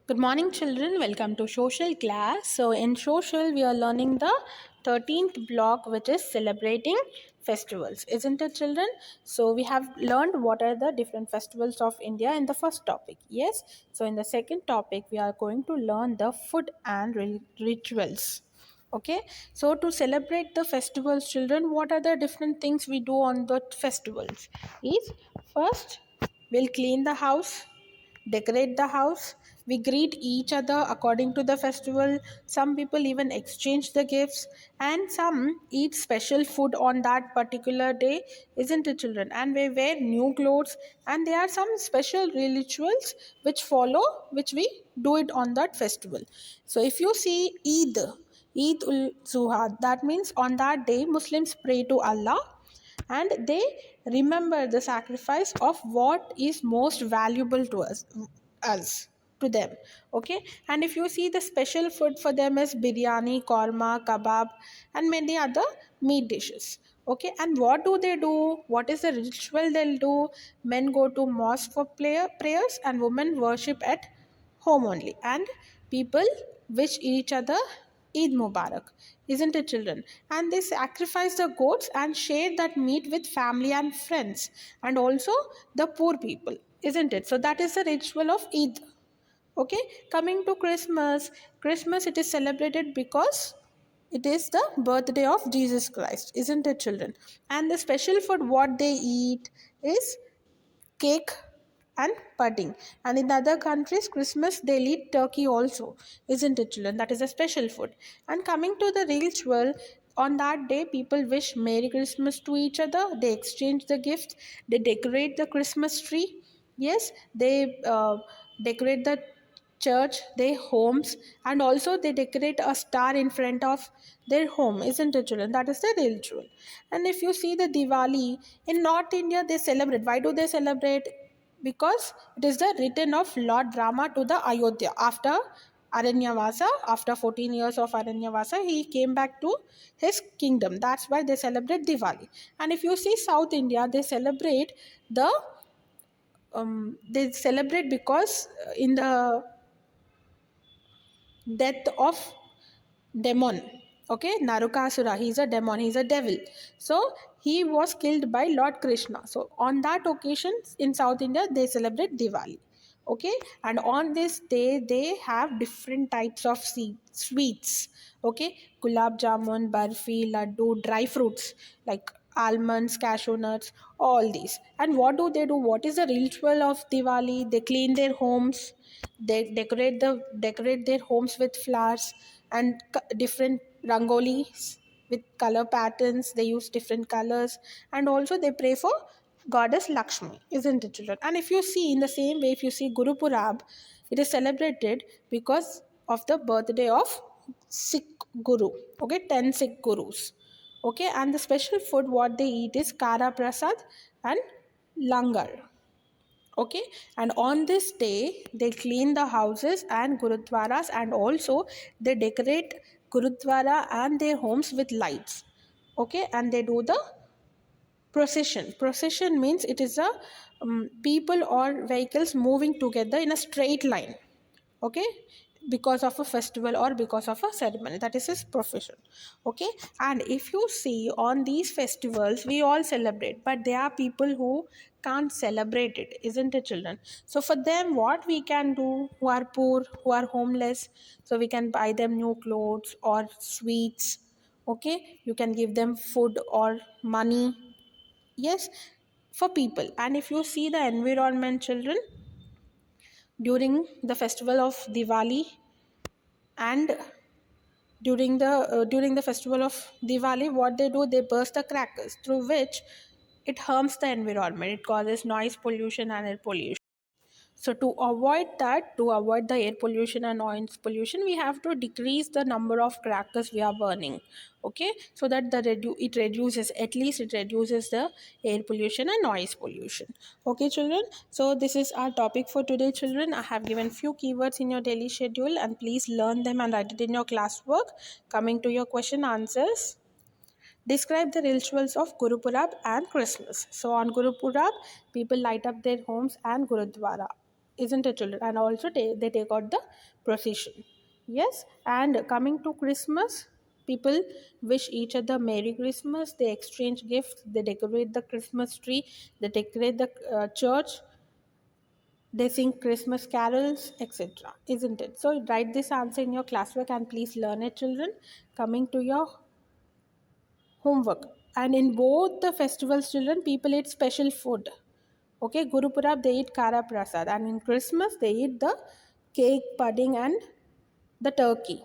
Good morning, children. Welcome to social class. So, in social, we are learning the 13th block, which is celebrating festivals, isn't it, children? So, we have learned what are the different festivals of India in the first topic. Yes. So, in the second topic, we are going to learn the food and rituals. Okay. So, to celebrate the festivals, children, what are the different things we do on the festivals? Is first, we'll clean the house, decorate the house. We greet each other according to the festival. Some people even exchange the gifts, and some eat special food on that particular day, isn't it, children? And we wear new clothes, and there are some special rituals which follow, which we do it on that festival. So, if you see Eid ul Zuha, that means on that day Muslims pray to Allah and they remember the sacrifice of what is most valuable to us to them. Okay, and if you see, the special food for them is biryani, korma, kebab, and many other meat dishes. Okay, and what do they do? What is the ritual they'll do? Men go to mosque for prayers, and women worship at home only, and people wish each other Eid Mubarak, isn't it, children? And they sacrifice the goats and share that meat with family and friends, and also the poor people, isn't it? So that is the ritual of Eid. Okay, coming to Christmas. Christmas, it is celebrated because it is the birthday of Jesus Christ, isn't it, children? And the special food what they eat is cake and pudding. And in other countries, Christmas they eat turkey also, isn't it, children? That is a special food. And coming to the ritual, on that day people wish Merry Christmas to each other. They exchange the gifts. They decorate the Christmas tree. Yes, they decorate the church, their homes, and also they decorate a star in front of their home, isn't it, children? That is the ritual. And if you see the Diwali in North India, they celebrate. Why do they celebrate? Because it is the return of Lord Rama to the Ayodhya after Aranyavasa. After 14 years of Aranyavasa, he came back to his kingdom. That's why they celebrate Diwali. And if you see South India, they celebrate the they celebrate because in the death of demon. Okay, Narukasura, he's a demon, he's a devil. So he was killed by Lord Krishna. So on that occasion in South India they celebrate Diwali. Okay, and on this day they have different types of sweets. Okay, gulab jamun, barfi, laddu, dry fruits like almonds, cashew nuts, all these. And what do they do? What is the ritual of Diwali? They clean their homes, they decorate their homes with flowers and different rangolis with color patterns. They use different colors, and also they pray for goddess Lakshmi, isn't it, children? And if you see in the same way, if you see Guru Purab, it is celebrated because of the birthday of Sikh Guru. Okay, 10 Sikh Gurus. Okay, and the special food what they eat is Kara Prasad and Langar. Okay, and on this day they clean the houses and gurudwaras, and also they decorate gurudwara and their homes with lights. Okay, and they do the procession means it is a people or vehicles moving together in a straight line. Okay, because of a festival or because of a ceremony, that is his profession. Okay, and if you see on these festivals we all celebrate, but there are people who can't celebrate it, isn't it, children? So for them what we can do, who are poor, who are homeless, so we can buy them new clothes or sweets. Okay, you can give them food or money. Yes, for people. And if you see the environment, children, during the festival of Diwali and during the festival of Diwali, what they do, they burst the crackers, through which it harms the environment. It causes noise pollution and air pollution. So to avoid that, to avoid the air pollution and noise pollution, we have to decrease the number of crackers we are burning. Okay, so that it reduces, at least it reduces the air pollution and noise pollution. Okay, children. So this is our topic for today, children. I have given few keywords in your daily schedule, and please learn them and write it in your classwork. Coming to your question answers. Describe the rituals of Guru Purab and Christmas. So on Guru Purab, people light up their homes and Gurudwara. isn't it, children? And also they take out the procession. Yes. And coming to Christmas, people wish each other Merry Christmas, they exchange gifts, they decorate the Christmas tree, they decorate the church, they sing Christmas carols, etc. Isn't it? So write this answer in your classwork and please learn it, children. Coming to your homework. And in both the festivals, children, people eat special food. Okay, Guru Purab, they eat Kara Prasad. And in Christmas, they eat the cake, pudding, and the turkey.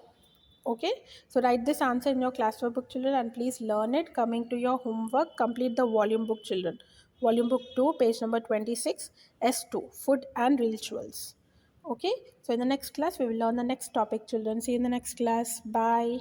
Okay, so write this answer in your classwork book, children, and please learn it. Coming to your homework, complete the volume book, children. Volume book 2, page number 26, S2, food and rituals. Okay, so in the next class, we will learn the next topic, children. See you in the next class. Bye.